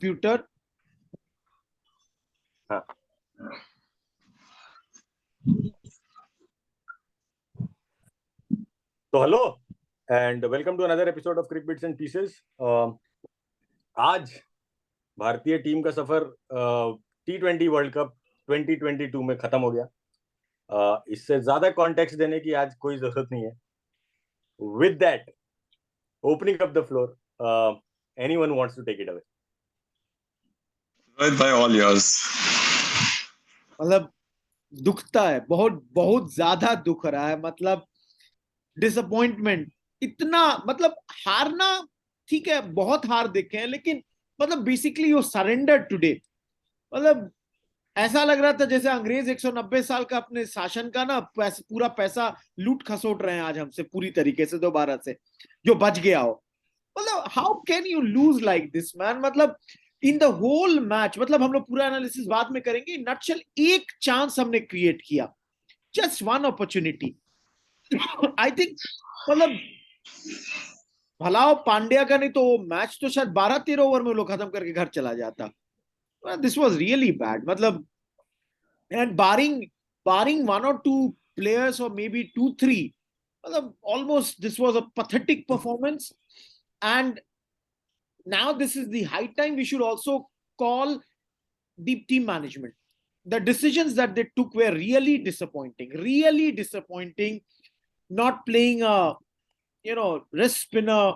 computer. So hello and welcome to another episode of Cricket Bits and Pieces. आज भारतीय team का सफर T20 world cup 2022 में खत्म हो गया. इससे ज्यादा कॉन्टेक्स्ट देने की आज कोई जरूरत नहीं है. With that, opening up the floor, anyone wants to take it away? Right, by all yours. मतलब दुखता है, बहुत बहुत ज्यादा दुख रहा है. मतलब डिसअपॉइंटमेंट इतना, मतलब हारना ठीक है, बहुत हार देखे हैं, लेकिन मतलब बेसिकली यू सरेंडर टुडे. मतलब ऐसा लग रहा था जैसे अंग्रेज 190 साल का अपने शासन का ना पूरा पैसा लूट खसोट रहे हैं आज हमसे पूरी तरीके से दोबारा से, जो बच गया हो. मतलब how can you lose like this man. मतलब इन द होल मैच, मतलब हम लोग पूरा एनालिसिस बाद में करेंगे. नटशल एक चांस हमने क्रिएट किया, just one opportunity. I think मतलब भलाओ पांड्या का, नहीं तो मैच तो शायद 12-13 ओवर में लोग खत्म करके घर चला जाता. This was really bad. मतलब एंड बारिंग वन और टू प्लेयर्स और मे बी 2-3, मतलब almost this was a pathetic performance. And now this is the high time we should also call the team management. The decisions that they took were really disappointing. Not playing a wrist spinner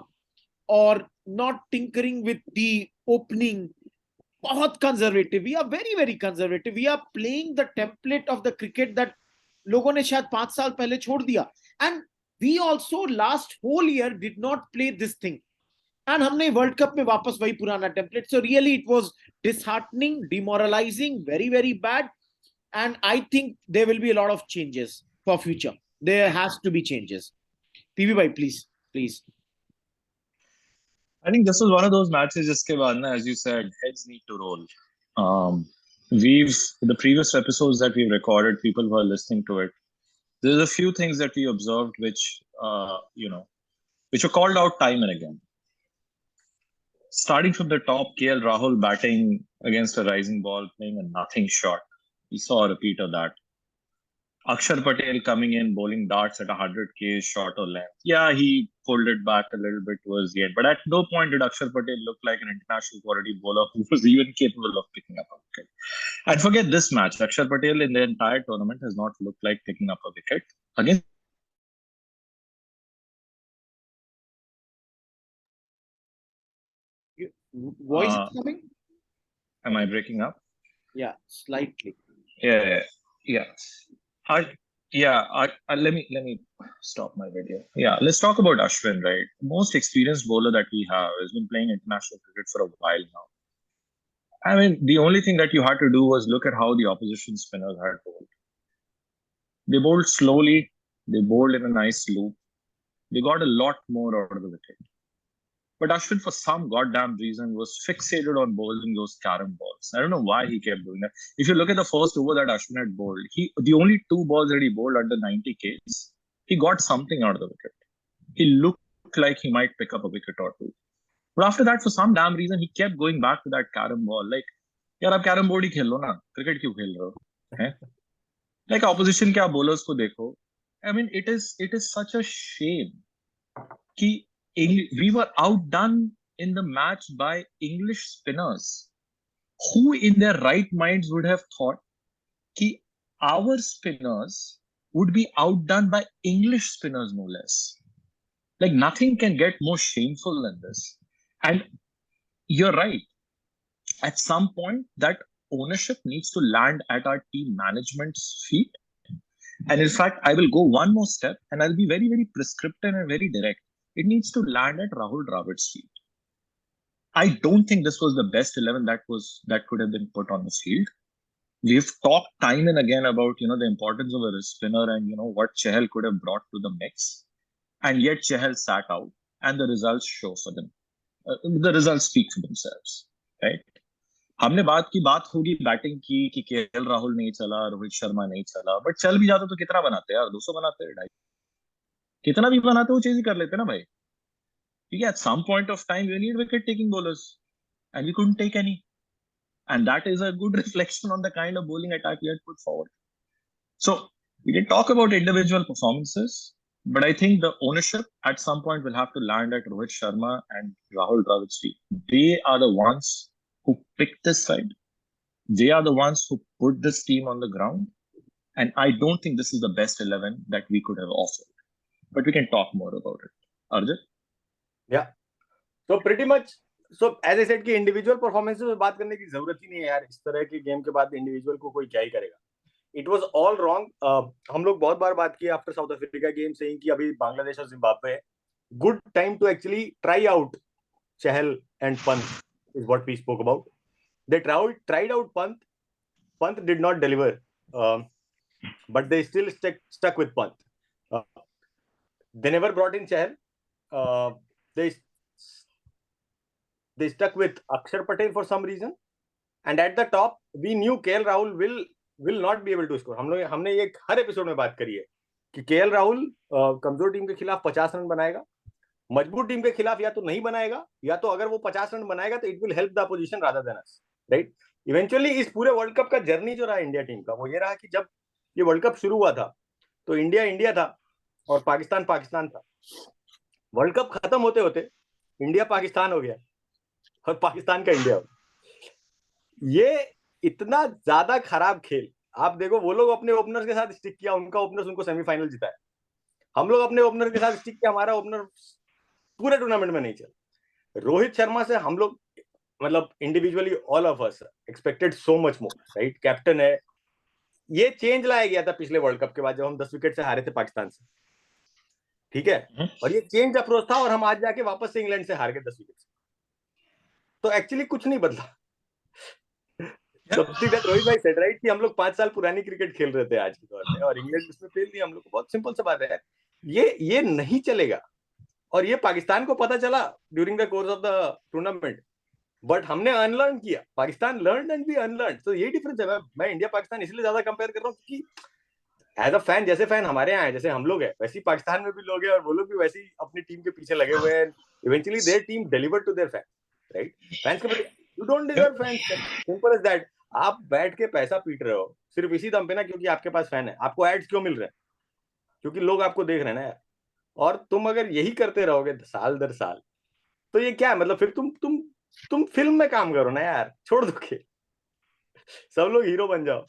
or not tinkering with the opening. बहुत conservative. We are very very conservative. We are playing the template of the cricket that लोगों ने शायद 5 साल पहले छोड़ दिया. And we also last whole year did not play this thing. And हमने world cup में वापस वही पुराना template. So really it was disheartening, demoralising, very very bad. And I think there will be a lot of changes for future. There has to be changes. PV भाई please. I think this was one of those matches जिसके बाद ना, as you said, heads need to roll. The previous episodes that we've recorded, people who are listening to it, there's a few things that we observed which were called out time and again. Starting from the top, KL Rahul batting against a rising ball, playing a nothing shot. We saw a repeat of that. Akshar Patel coming in, bowling darts at 100 km short or length. Yeah, he pulled it back a little bit towards the end, but at no point did Akshar Patel look like an international quality bowler who was even capable of picking up a wicket. And forget this match, Akshar Patel in the entire tournament has not looked like picking up a wicket. Again, Voice is coming? Am I breaking up? Yeah, slightly. Yeah. Let me stop my video. Yeah, let's talk about Ashwin, right? Most experienced bowler that we have has been playing international cricket for a while now. I mean, the only thing that you had to do was look at how the opposition spinners had bowled. They bowled slowly, they bowled in a nice loop, they got a lot more out of the wicket. But Ashwin, for some goddamn reason, was fixated on bowling those carom balls. I don't know why he kept doing that. If you look at the first over that Ashwin had bowled, the only 2 balls that he bowled under 90 Ks, he got something out of the wicket. He looked like he might pick up a wicket or two. But after that, for some damn reason, he kept going back to that carom ball. Like, यार आप carom board ही खेल लो ना, cricket क्यों खेल रहे हो? हैं? Like opposition के आप bowlers को देखो. I mean, it is such a shame कि we were outdone in the match by English spinners. Who in their right minds would have thought that our spinners would be outdone by English spinners, no less? Like, nothing can get more shameful than this. And you're right. At some point, that ownership needs to land at our team management's feet. And in fact, I will go one more step and I'll be very, very prescriptive and very direct. It needs to land at Rahul Dravid's feet. I don't think this was the best 11 that could have been put on the field. We've talked time and again about the importance of a wrist spinner and what Chahal could have brought to the mix, and yet Chahal sat out, and the results show for them. The results speak for themselves, right? हमने बात होगी batting की कि KL Rahul नहीं चला, रोहित शर्मा नहीं चला, but चल भी जाता तो कितना बनाते यार? 200 बनाते, 250, कितना भी बनाते वो चीज ही कर लेते ना भाई. At some point of time, you need wicket-taking bowlers. and we couldn't take any. And that is a good reflection on the kind of bowling attack we had put forward. So we can talk about individual performances, but I think the ownership at some point will have to land at Rohit Sharma and Rahul Dravid's team. They are the ones who picked this side. They are the ones who put this team on the ground. And I don't think this is the best 11 that we could have offered. But we can talk more about it. Arjit? Yeah. So pretty much, so as I said कि individual performances में बात करने की जरूरत ही नहीं है यार. इस तरह के गेम के बाद individual को कोई क्या ही करेगा. It was all wrong. हम लोग बहुत बार बात की after South Africa game saying कि अभी बांग्लादेश और जिम्बाब्वे है. Good time to actually try out Chahal and Pant is what we spoke about. They tried out Pant. Pant did not deliver. But they still stuck with Pant. They never brought in Chahal. They stuck with Akshar Patel for some reason. And at the top, we knew KL Rahul will not be able to score. हमने ये हर episode में बात करी है कि KL Rahul कमजोर team के खिलाफ 50 रन बनाएगा, मजबूत टीम के खिलाफ या तो नहीं बनाएगा, या तो अगर वो 50 रन बनाएगा तो it will help the opposition rather than us, right. Eventually इस पूरे वर्ल्ड कप का जर्नी जो रहा इंडिया टीम का, वो ये रहा कि जब ये वर्ल्ड कप शुरू हुआ था तो इंडिया था और पाकिस्तान था. वर्ल्ड कप खत्म होते होते इंडिया पाकिस्तान हो गया और पाकिस्तान का इंडिया हो गया. ये इतना ज्यादा खराब खेल. आप देखो, वो लोग अपने ओपनर्स के साथ स्टिक किया, उनका ओपनर्स उनको सेमीफाइनल जिताया. हम लोग अपने ओपनर के साथ स्टिक किया, हमारा ओपनर पूरे टूर्नामेंट में नहीं चला. रोहित शर्मा से हम लोग मतलब individually all of us expected so much more, right. Captain है. ये चेंज लाया गया था पिछले वर्ल्ड कप के बाद जब हम 10 विकेट से हारे थे पाकिस्तान से, ठीक है. और ये चेंज अप्रोच था और हम आज जाके वापस से इंग्लैंड से हार गए 10 विकेट से. तो एक्चुअली कुछ नहीं बदला. रोहित भाई सेड राइट कि हम लोग 5 साल पुरानी क्रिकेट खेल रहे थे आज के दौर में और इंग्लैंड उसमें फेल दिया हम लोग को. बहुत सिंपल सा बात है. ये नहीं चलेगा. और ये पाकिस्तान को पता चला during the course of the tournament, but हमने अनलर्न किया. Pakistan learn and be unlearn. तो ये डिफरेंस है. मैं इंडिया पाकिस्तान इसलिए ज्यादा कंपेयर कर रहा हूँ क्योंकि एज अ फैन, जैसे फैन हमारे यहाँ है, जैसे हम लोग हैं, वैसे ही पाकिस्तान में भी लोग हैं और वो लोग भी वैसे ही अपनी टीम के पीछे लगे हुए हैं. Eventually their team deliver to their fans, right. Fans के you don't deserve fans, simple as that. आप बैठ के पैसा पीट रहे हो सिर्फ इसी दम पे ना क्योंकि आपके पास फैन है. आपको एड्स क्यों मिल रहे हैं? क्योंकि लोग आपको देख रहे हैं ना यार. और तुम अगर यही करते रहोगे साल दर साल तो ये क्या है? मतलब फिर तुम फिल्म में काम करो ना यार, छोड़ दो खेल, सब लोग हीरो बन जाओ.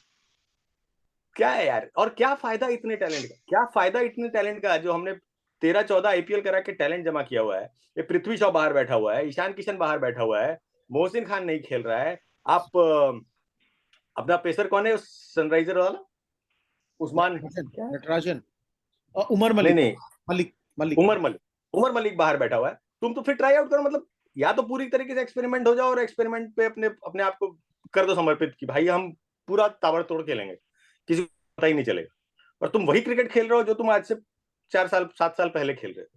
क्या है यार? और क्या फायदा इतने टैलेंट का? क्या फायदा इतने टैलेंट का जो हमने 13-14 आईपीएल करा के टैलेंट जमा किया हुआ है. ये पृथ्वी शॉ बाहर बैठा हुआ है, ईशान किशन बाहर बैठा हुआ है, मोहसिन खान नहीं खेल रहा है. आप अपना पेसर कौन है सनराइजर वाला? उस्मान नटराजन, उमर मलिक. नहीं, उमर मलिक बाहर बैठा हुआ है. तुम तो फिर ट्राई आउट करो. मतलब या तो पूरी तरीके से एक्सपेरिमेंट हो जाओ और एक्सपेरिमेंट पे अपने आप को कर दो समर्पित कि भाई हम पूरा ताबड़तोड़ खेलेंगे, किसी को पता ही नहीं चलेगा. और तुम वही क्रिकेट खेल रहे हो जो तुम आज से 7 साल पहले खेल रहे थे.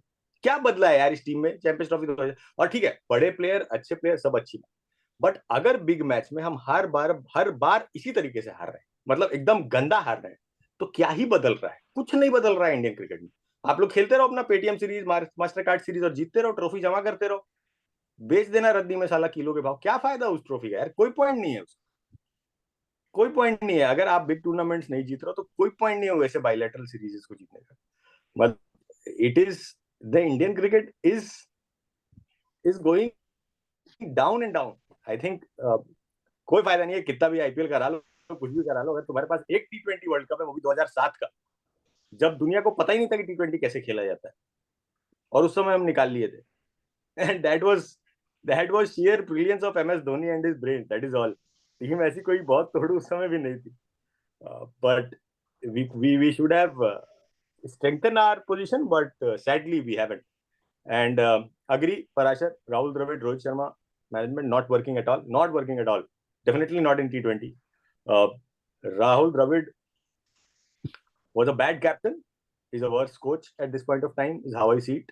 क्या बदला है यार इस टीम में? Champions trophy. और ठीक है, बड़े प्लेयर, अच्छे प्लेयर, सब अच्छी बात, बट अगर बिग मैच में हम हर बार इसी तरीके से हार रहे हैं, मतलब एकदम गंदा हार रहे हैं, तो क्या ही बदल रहा है? कुछ नहीं बदल रहा है इंडियन क्रिकेट में. आप लोग खेलते रहो अपना Paytm series, master card series और जीतते रहो, ट्रॉफी जमा करते रहो. बेच देना रद्दी में साला किलो के भाव. क्या फायदा उस ट्रॉफी का यार? कोई पॉइंट नहीं है उसका, कोई पॉइंट नहीं है. अगर आप बिग टूर्नामेंट्स नहीं जीत रहे हो तो कोई पॉइंट नहीं है वैसे बायलैटरल सीरीज को जीतने का. But it is the Indian cricket is going down and down. I think कोई फायदा नहीं है कितना भी आईपीएल करा लो, कुछ भी करा लो. अगर तुम्हारे पास एक T20 वर्ल्ड कप है, वो भी 2007 का, जब दुनिया को पता ही नहीं था कि T20 कैसे खेला जाता है, और उस समय हम निकाल लिए थे. And that was sheer brilliance of MS Dhoni and his brain. That is all. Team ऐसी कोई बहुत तोड़ू उस समय भी नहीं थी, but we should have strengthened our position, but sadly we haven't. And agree, Parashar, Rahul Dravid, Rohit Sharma management not working at all. Definitely not in T20. Rahul Dravid was a bad captain. He's a worse coach at this point of time, is how I see it.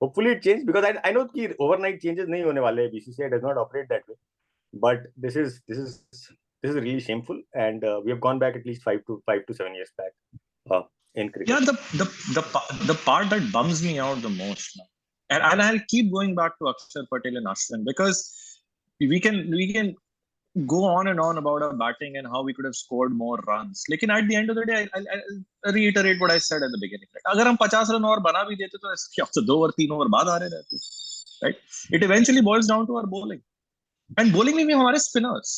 Hopefully it changes, because I know कि overnight changes नहीं होने वाले. BCCI does not operate that way. But this is really shameful, and we have gone back at least 5 to 7 years back in cricket. Yeah, the part that bums me out the most now, and I'll keep going back to Akshar Patel and Ashwin, because we can go on and on about our batting and how we could have scored more runs. लेकिन at the end of the day, I'll reiterate what I said at the beginning. Like, अगर हम 50 run और बना भी देते तो क्या 2 over 3 over बाद हारे रहते, right? It eventually boils down to our bowling. And bowling में भी हमारे spinners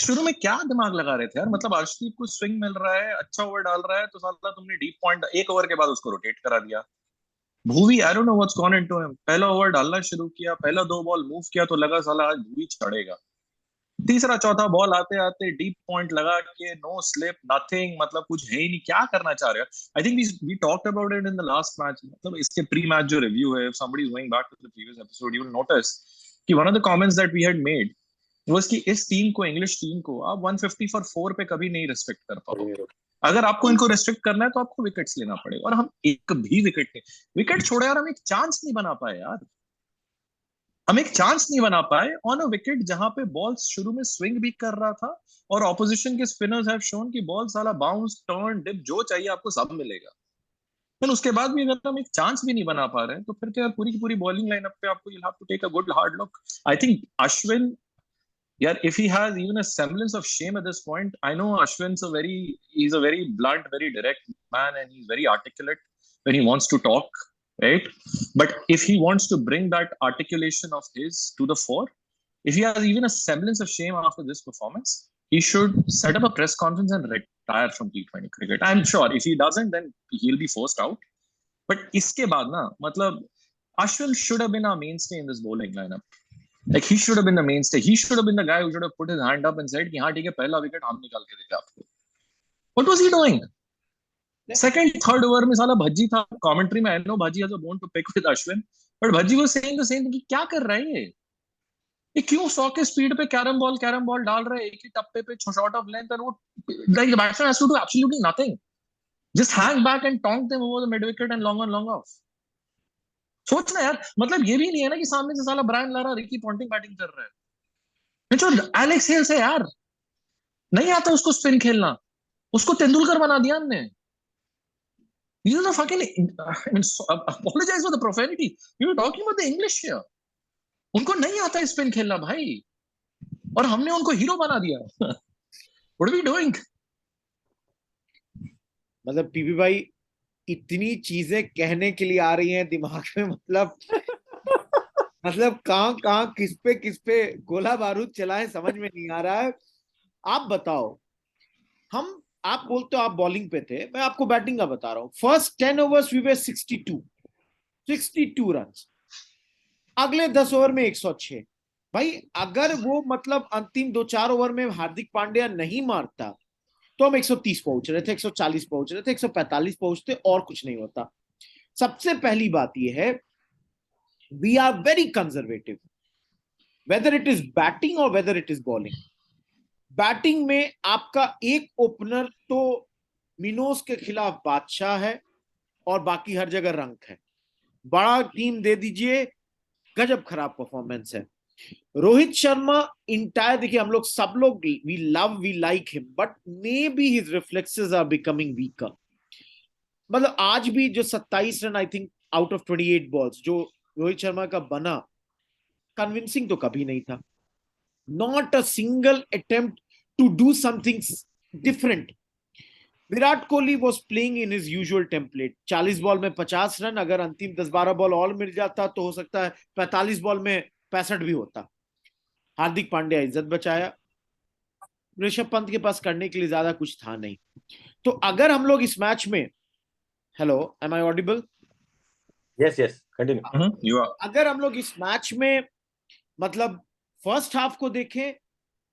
शुरू में क्या दिमाग लगा रहे थे यार, मतलब अर्शदीप को स्विंग मिल रहा है, अच्छा ओवर डाल रहा है, तो साला तुमने डीप पॉइंट 1 ओवर के बाद उसको रोटेट करा दिया. Bhuvi, I don't know what's gone into him, पहला ओवर डालना शुरू किया, पहला 2 बॉल मूव किया तो लगा साला आज भूवी चढ़ेगा. तीसरा चौथा बॉल आते आते डीप पॉइंट लगा के नो स्लिप नथिंग, मतलब कुछ है ही नहीं, क्या करना चाह रहे हो. I think we talked about it in the last match, मतलब इसके प्री मैच जो रिव्यू है, if somebody is going back to the previous episode, you will notice कि one of the comments that we had made was कि इस team को, English team को आप 150 फॉर 4 पे कभी नहीं रिस्ट्रिक्ट कर पाओगे. अगर आपको इनको रिस्ट्रिक्ट करना है तो आपको विकेट्स लेना पड़ेगा, और हम एक भी विकेट नहीं, विकेट छोड़ो यार, हम एक चांस नहीं बना पाए यार, हम एक चांस नहीं बना पाए ऑन अ विकेट जहां पे बॉल शुरू में स्विंग भी कर रहा था और ऑपोजिशन के स्पिनर्स हैव शोन कि बॉल साला बाउंस टर्न डिप जो चाहिए आपको सब मिलेगा. लेकिन उसके बाद भी अगर हम एक चांस भी नहीं बना पा रहे हैं तो फिर क्या पूरी की पूरी बॉलिंग लाइनअप पे आपको, you'll have to take a good hard look. I think Ashwin, yeah, if he has even a semblance of shame at this point, I know he's a very blunt, very direct man, and he's very articulate when he wants to talk, right? But if he wants to bring that articulation of his to the fore, if he has even a semblance of shame after this performance, he should set up a press conference and retire from T20 cricket. I'm sure if he doesn't, then he'll be forced out. But iske baad na, matlab Ashwin should have been our mainstay in this bowling lineup. Like he should have been the mainstay. He should have been the guy who should have put his hand up and said कि हाँ ठीक है, पहला wicket हम निकाल के देंगे आपको. What was he doing? Second, third over में साला भज्जी था commentary में. I know Bhaji has a bone to pick with Ashwin, but Bhaji was saying the same thing कि क्या कर रहा है ये क्यों 100 के स्पीड पे कैरम बॉल डाल रहा है एक ही टप्पे पे, शॉर्ट ऑफ लेंथ, and वो like the batsman has to do absolutely nothing, just hang back and taunt them over the mid wicket and long off. सोचना यार, मतलब ये भी नहीं है ना कि सामने से साला Brian Lara Ricky Ponting batting कर रहा है. जो एलेक्स हेल्स है यार, नहीं आता उसको स्पिन खेलना, उसको तेंदुलकर बना दिया हमने. You know fucking, I mean, apologize for the profanity. We were talking about the English here. उनको नहीं आता है स्पिन खेलना भाई, और हमने उनको हीरो बना दिया. What are we doing? मतलब पीपी भाई इतनी चीजें कहने के लिए आ रही हैं दिमाग में, मतलब कहाँ किस पे गोला बारूद चलाए समझ में नहीं आ रहा है. आप बताओ, आप बोलते हो आप बॉलिंग पे थे, मैं आपको बैटिंग का बता रहा हूँ. First 10 overs we were 62 run, अगले 10 ओवर में 106. भाई अगर वो मतलब अंतिम 2-4 ओवर में हार्दिक पांड्या नहीं मारता तो हम 130 पहुंच रहे थे, 140 पहुंच रहे थे, 145 पहुंचते, और कुछ नहीं होता. सबसे पहली बात यह है, we are very conservative whether it is batting और whether it is bowling. Batting में आपका एक ओपनर तो मिनोस के खिलाफ बादशाह है और बाकी हर जगह रंक है. बड़ा टीम दे दीजिए, गजब खराब परफॉर्मेंस है. रोहित शर्मा इंटायर, देखिए हम लोग सब लोग we like him, but may be his reflexes are becoming weaker. मतलब आज भी जो 27 run I think out of 28 balls जो रोहित शर्मा का बना, कन्विंसिंग तो कभी नहीं था. Not a single attempt to do something different. Virat Kohli was playing in his usual template. 40 ball में 50 रन, अगर अंतिम 10-12 बॉल और मिल जाता तो हो सकता है 45 बॉल में 65 भी होता. हार्दिक पांड्या इज्जत बचाया. ऋषभ पंत के पास करने के लिए ज्यादा कुछ था नहीं. तो अगर हम लोग इस मैच में, hello, am I audible? Yes continue. अगर हम लोग इस मैच में मतलब फर्स्ट हाफ को देखें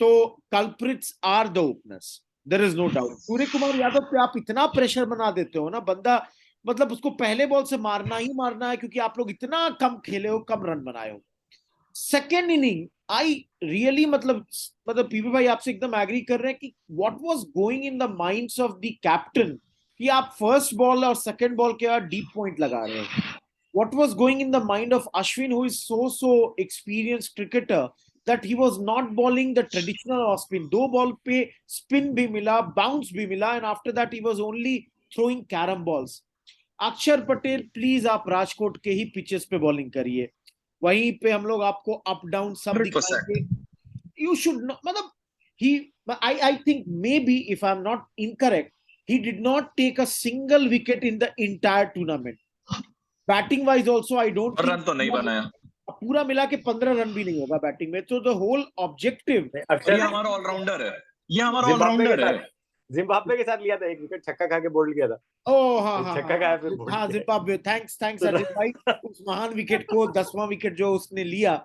तो culprits are the openers, there is no doubt. Suryakumar Yadav पे आप इतना प्रेशर बना देते हो ना, बंदा मतलब उसको पहले बॉल से मारना ही मारना है, क्योंकि आप लोग इतना कम खेले हो, कम रन बनाए हो. सेकेंड इनिंग आई रियली मतलब पीपी भाई आपसे एकदम एग्री कर रहे हैं कि what was going in the minds of the captain कि आप फर्स्ट बॉल और सेकेंड बॉल के बाद डीप पॉइंट लगा रहे हो. What was going in the mind of Ashwin, who is so experienced cricketer, that he was not bowling the traditional off spin. 2 ball पे spin भी मिला, bounce भी मिला, and after that he was only throwing carom balls. अक्षर Patel please आप राजकोट के ही pitches पे bowling करिए. वहीं पे हम लोग आपको अप डाउन सब 100%. दिखाएंगे. You should not, मतलब I think maybe if I'm not incorrect, he did not take a single wicket in the entire tournament. Batting wise also I don't और think रन तो नहीं बनाया. पूरा मिला के 15 रन भी नहीं होगा बैटिंग में. तो द होल ऑब्जेक्टिव, ये अक्षर हमारा ऑलराउंडर है, ये हमारा जिम्बाब्वे के ऑलराउंडर है. साथ जिम्बाब्वे के साथ लिया था, एक विकेट छक्का खा के बोल्ड किया था. ओ हाँ हाँ छक्का खाया फिर बोल्ड हाँ, किया. जिम्बाब्वे. थैंक्स अजित भाई, उस महान विकेट को, 10वां विकेट जो उसने लिया,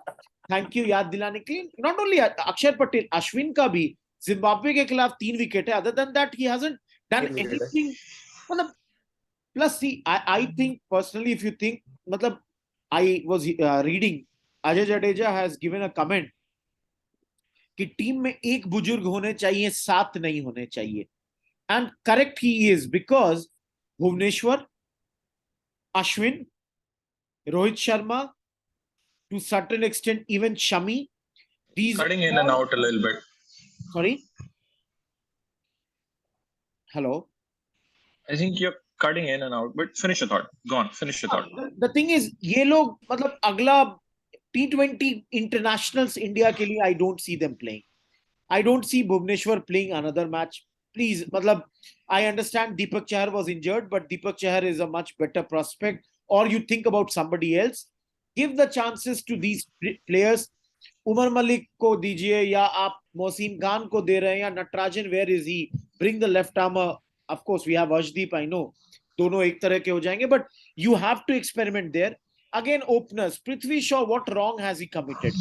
थैंक यू याद दिलाने के लिए. नॉट ओनली अक्षर पटेल, अश्विन का भी जिम्बाब्वे के खिलाफ 3 विकेट है. Other than that he hasn't done एक विकेट है. एनीथिंग. मतलब plus see I think personally, if you think, मतलब I was reading, Ajay Jadeja has given a comment कि टीम में एक बुजुर्ग होने चाहिए, 7 नहीं होने चाहिए. And correct he is, because Bhuvneshwar, Ashwin, Rohit Sharma, to certain extent even Shami, these Cutting in and out a little bit. sorry, hello. I think you're cutting in and out, but finish your thought. Go on, finish your thought. The thing is, ये लोग मतलब अगला T20 internationals India के लिए I don't see them playing. I don't see Bhuvneshwar playing another match. Please, मतलब I understand Deepak Chahar was injured, but Deepak Chahar is a much better prospect. Or you think about somebody else. Give the chances to these players. Umar Malik को दीजिए, या आप मोहसिन खान को दे रहे हैं, या Natarajan, where is he? Bring the left armer. Of course we have Arshdeep, I know, दोनों एक तरह के हो जाएंगे, but you have to experiment there. Again openers, Prithvi Shaw, what wrong has he committed?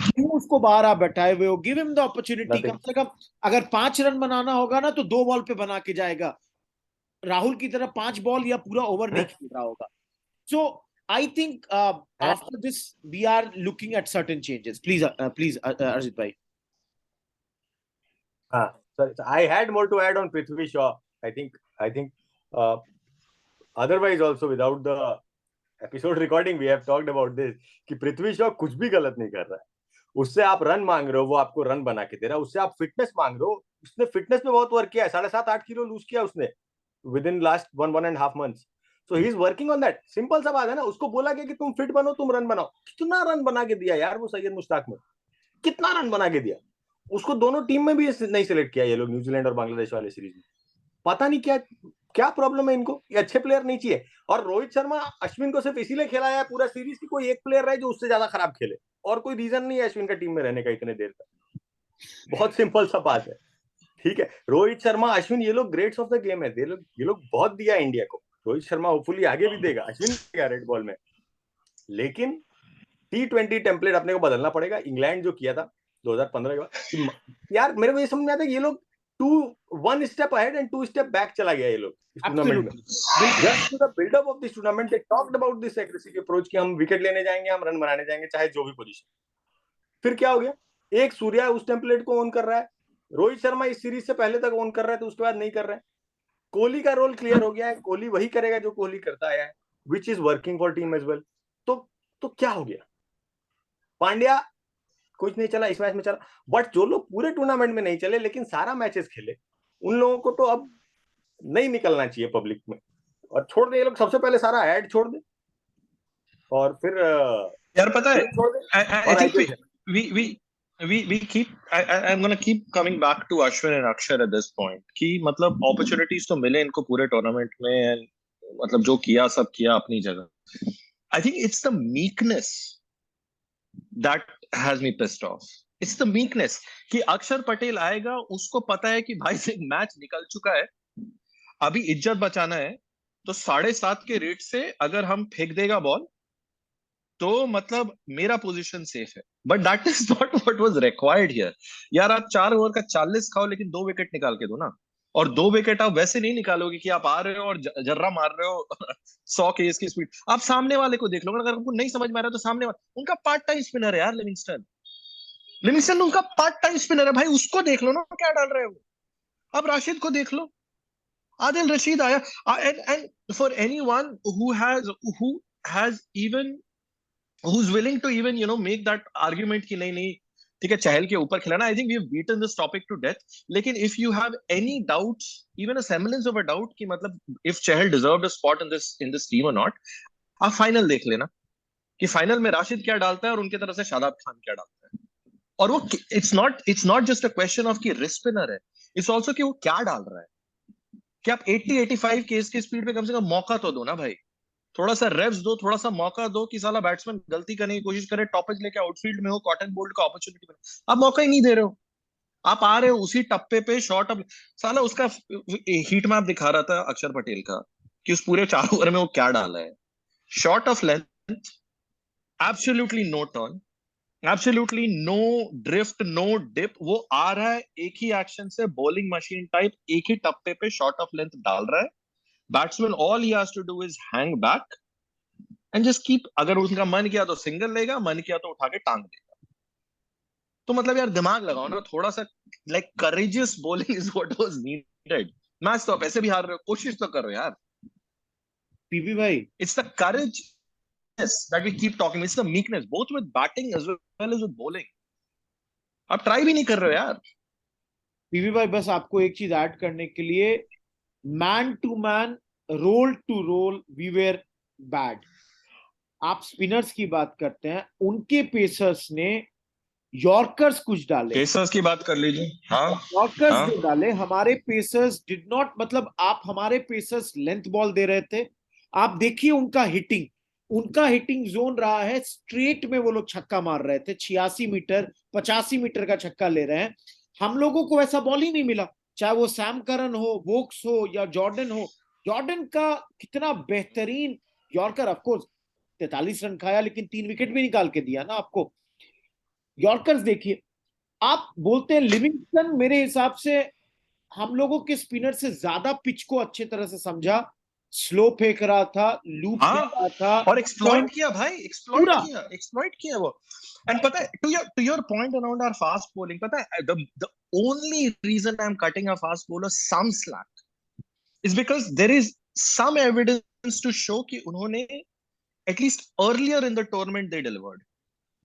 क्यों उसको बाहर आप बैठाए हुए हो? Give him the opportunity. कम से कम अगर 5 रन बनाना होगा ना, तो 2 बॉल पे बना के जाएगा. राहुल की तरह 5 बॉल या पूरा ओवर नहीं खेल रहा होगा. So I think after this we are looking at certain changes. Please, Arjit bhai. Sorry, I had more to add on Prithvi Shaw. I think otherwise also without the episode recording we have talked about this कि पृथ्वी शॉ कुछ भी गलत नहीं कर रहा है. उससे आप रन मांग रहे हो, वो आपको रन बना के दे रहा है. उससे आप फिटनेस मांग रहे हो, उसने फिटनेस पे बहुत वर्क किया है. 7.5-8 किलो लूज किया उसने with in last 1.5 months. So he is working on that. Simple सा बात है ना. उसको बोला गया कि तुम फिट बनो, तुम रन बनाओ. कितना रन बना के दिया यार वो सैयद मुश्ताक में, कितना रन बना के दिया. उसको दोनों टीम में भी नहीं सिलेक्ट किया ये लोग, न्यूजीलैंड और बांग्लादेश वाले सीरीज में. पता नहीं क्या प्रॉब्लम है इनको. ये अच्छे प्लेयर नहीं चाहिए. और रोहित शर्मा अश्विन को सिर्फ इसीलिए खिलाया है पूरा सीरीज की कोई एक प्लेयर रहे जो उससे ज्यादा खराब खेले, और कोई रीजन नहीं है अश्विन का टीम में रहने का इतने देर तक. बहुत सिंपल सा बात है. ठीक है, रोहित शर्मा, अश्विन, ये लोग ग्रेट्स ऑफ द गेम है. ये लोग बहुत दिया इंडिया को. रोहित शर्मा होपफुली आगे भी देगा, अश्विन देगा रेड बॉल में. लेकिन T20 टेम्पलेट अपने को बदलना पड़ेगा. इंग्लैंड जो किया था 2015 के बाद, यार मेरे को ये समझ में आता है ये लोग 1 step ahead and 2 step back चला गया ये लोग इस टूर्नामेंट में. Just to the buildup of this tournament they talked about this aggressive approach कि हम विकेट लेने जाएंगे, हम रन बनाने जाएंगे, चाहे जो भी पोजीशन. फिर क्या हो गया? एक सूर्या उस टेम्पलेट को ऑन कर रहा है, रोहित शर्मा इस सीरीज से पहले तक ऑन कर रहा है, तो उसके बाद नहीं कर रहे हैं. कोहली का रोल क्लियर हो गया है, कोहली वही करेगा जो कोहली करता आया है, which is working for team as well. तो क्या हो गया? पांड्या कुछ नहीं चला इस मैच में चला, बट जो लोग पूरे टूर्नामेंट में नहीं चले लेकिन सारा मैचेस खेले, उन लोगों को तो अब नहीं निकलना चाहिए पब्लिक में, और छोड़ दे ये लोग. सबसे पहले सारा ऐड छोड़ दे, और फिर यार पता है, छोड़ दे. I think we keep I'm going to keep coming back to Ashwin and Akshar at this point कि मतलब opportunities तो मिले इनको पूरे टूर्नामेंट में, and मतलब जो किया सब किया अपनी जगह. I think it's the meekness that has me pissed off. It's the meekness कि अक्षर पटेल आएगा, उसको पता है कि भाई से मैच निकल चुका है, अभी इज्जत बचाना है, तो 7.5 के रेट से अगर हम फेंक देगा बॉल तो मतलब मेरा पोजीशन सेफ है. But that is not what was required here. यार आप 4 ओवर का 40 खाओ, लेकिन 2 विकेट निकाल के दो ना. और 2 विकेट आप वैसे नहीं निकालोगे कि आप आ रहे हो और जर्रा मार रहे हो 100 केस की स्पीड. आप सामने वाले को देख लो, अगर आपको नहीं समझ में आ रहा तो सामने वाला, उनका पार्ट टाइम स्पिनर है यार लिविंगस्टन उनका पार्ट टाइम स्पिनर है भाई. उसको देख लो ना क्या डाल रहे हो. अब राशिद को देख लो, आदिल रशीद आया. And for anyone who has even who's willing to even make that argument कि नहीं ठीक है चहल के ऊपर खिलाना, I think we've beaten this topic to death. लेकिन if you have any doubts, even a semblance of a doubt कि मतलब if Chahal deserved a spot in this team or not, आप फाइनल देख लेना. कि फाइनल में राशिद क्या डालता है और उनकी तरफ से शादाब खान क्या डालता है। और वो it's not just a question of कि रिस्ट स्पिनर है, इट्स ऑल्सो कि वो क्या डाल रहा है। कि आप 80-85 केस की स्पीड पे कम से कम मौका तो दो ना भाई, थोड़ा सा रेव्स दो, थोड़ा सा मौका दो कि साला बैट्समैन गलती करने की कोशिश करे, टॉपेज लेके आउटफील्ड में हो, कॉटन बोल्ट का अपॉर्चुनिटी मिले, आप मौका ही नहीं दे रहे हो। आप आ रहे हो उसी टप्पे पे शॉट अब, साला उसका हीट मैप दिखा रहा था अक्षर पटेल का कि उस पूरे 4 ओवर में वो क्या डाला है। Short of length, absolutely no turn, absolutely no drift, no dip, वो आ रहा है एक ही एक्शन से, बॉलिंग मशीन टाइप, एक ही टप्पे पे शॉट ऑफ लेंथ डाल रहा है। Batsman all he has to do is hang back and just keep, अगर उनका मन किया तो सिंगल लेगा, मन किया तो उठा के टांग देगा। तो मतलब यार दिमाग लगाओ ना थोड़ा सा, like courageous bowling is what was needed. Match तो आप ऐसे भी हार रहे हो, कोशिश तो करो यार। पीपी भाई, it's the courage that we keep talking, it's the meekness both with batting as well as with bowling। आप ट्राई भी नहीं कर रहे हो यार। पीवी भाई बस आपको एक चीज ऐड करने के लिए, man to man, role to role, we were bad. आप स्पिनर्स की बात करते हैं, उनके पेसर्स ने यॉर्कर्स कुछ डाले, पेसर्स की बात कर लीजिए। हाँ यॉर्कर्स हाँ जो डाले, हमारे पेसर्स डिड नॉट, मतलब आप हमारे पेसर्स लेंथ बॉल दे रहे थे, आप देखिए उनका हिटिंग जोन रहा है स्ट्रेट में, वो लोग छक्का मार रहे थे, 86 मीटर 85 मीटर का छक्का ले रहे हैं। हम लोगों को वैसा बॉल ही नहीं मिला, चाहे वो सैम करन हो, वोक्स हो या जॉर्डन हो। जॉर्डन का कितना बेहतरीन यॉर्कर, ऑफकोर्स 43 रन खाया लेकिन 3 विकेट भी निकाल के दिया ना आपको। यॉर्कर्स देखिए, आप बोलते हैं लिविंगस्टन, मेरे हिसाब से हम लोगों के स्पिनर से ज्यादा पिच को अच्छे तरह से समझा, स्लो फेंक रहा था, लूप दे हाँ, रहा था, और एक्सप्लॉइट किया भाई, पूरा। एक्सप्लॉइट किया वो। एंड पता है, to your point around our fast bowling, पता है the only reason I am cutting a fast bowler some slack is because there is some evidence to show कि उन्होंने at least earlier in the tournament they delivered.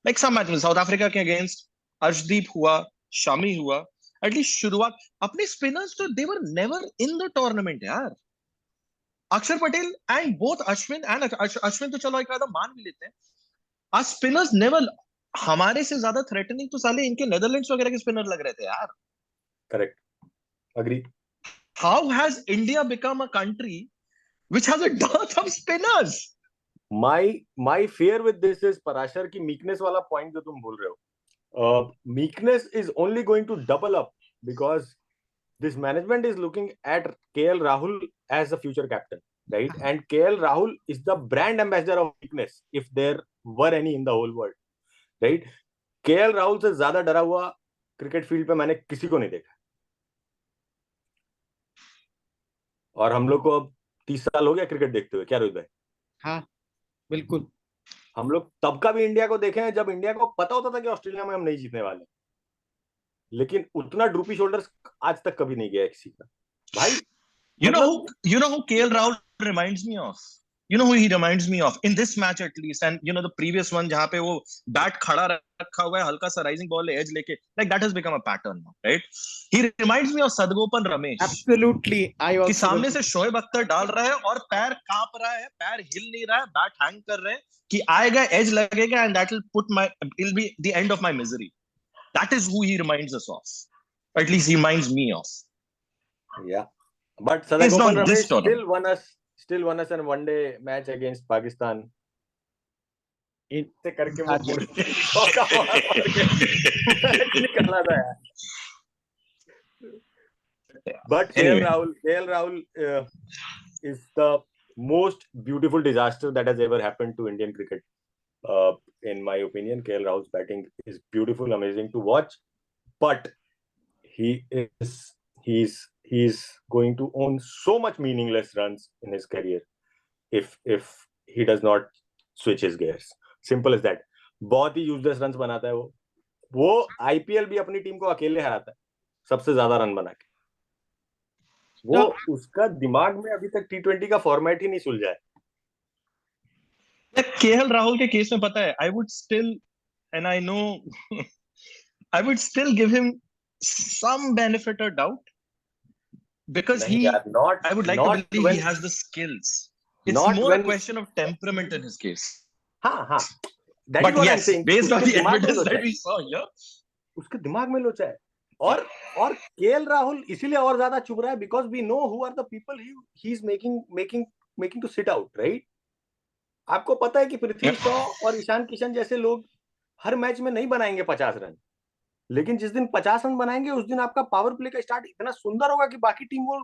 Like some match में South Africa के against Arshdeep हुआ, शमी हुआ, at least शुरुआत। अपने spinners तो they were never in the tournament यार। Akshar Patel and both Ashwin and Ashwin तो चलो एक आधा मान भी लेते हैं, आज स्पिनर्स नेवर, हमारे से ज्यादा थ्रेटनिंग तो साले इनके नेदरलैंड्स वगैरह के स्पिनर लग रहे थे यार। Correct, agree. How has India become a country which has a dearth of spinners? my fear with this is Parashar की मीकनेस वाला पॉइंट जो तुम बोल रहे हो, meekness is only going to double up because this management is looking at KL Rahul as the future captain, right? And KL Rahul is the brand ambassador of weakness, if there were any in the whole world, right? KL Rahul से ज्यादा डरा हुआ cricket field पे मैंने किसी को नहीं देखा। और हम लोग को अब 30 साल हो गया क्रिकेट देखते हुए, क्या रोहित भाई? हाँ बिल्कुल। हम लोग तब का भी इंडिया को देखे हैं जब इंडिया को पता होता था कि ऑस्ट्रेलिया में हम नहीं जीतने वाले, लेकिन उतना ड्रूपी शोल्डर्स आज तक कभी नहीं गया किसी का भाई। You know who KL Rahul reminds me of? You know who he reminds me of in this match at least, and you know the previous one जहाँ पे वो बैट खड़ा रखा हुआ है, हल्का सा राइजिंग बॉल एज लेके, like that has become a pattern now, right? He reminds me of Sadgopan Ramesh. Absolutely, I कि also सामने से शोएब अख्तर डाल रहा है और पैर कांप रहा है, पैर हिल नहीं रहा है, बैट हैंग कर रहे हैं कि आएगा एज लगेगा and that will put my, it'll be the end of my misery. That is who he reminds us of, or at least he reminds me of. Yeah. But Sadgopan Ramesh still won us a one-day match against Pakistan. से करके वो निकला था यार। But Anyway. KL Rahul is the most beautiful disaster that has ever happened to Indian cricket. In my opinion, KL Rahul's batting is beautiful, amazing to watch, but he's going to own so much meaningless runs in his career if he does not switch his gears. Simple as that. बहुत ही useless runs बनाता है वो IPL भी अपनी team को अकेले हराता है सबसे ज्यादा रन बना के। वो उसका दिमाग में अभी तक T20 का फॉर्मेट ही नहीं सुलझा है। केएल राहुल के केस में पता है, I would still, and I know I would still give him some benefit or doubt because I would like to believe he has the skills. It's more a question of temperament in his case. हाँ हाँ, that is But what I'm yes, saying. based on उसके the दिमाग में evidence लोचा that है, we saw here, उसके दिमाग में लोचा है। और केएल राहुल इसीलिए और ज्यादा चुभ रहा है because we know who are the people he is making to sit out, right? आपको पता है कि पृथ्वी शॉ और ईशान किशन जैसे लोग हर मैच में नहीं बनाएंगे 50 रन, लेकिन जिस दिन 50 रन बनाएंगे उस दिन आपका पावर प्ले का स्टार्ट इतना सुंदर होगा कि बाकी टीम वो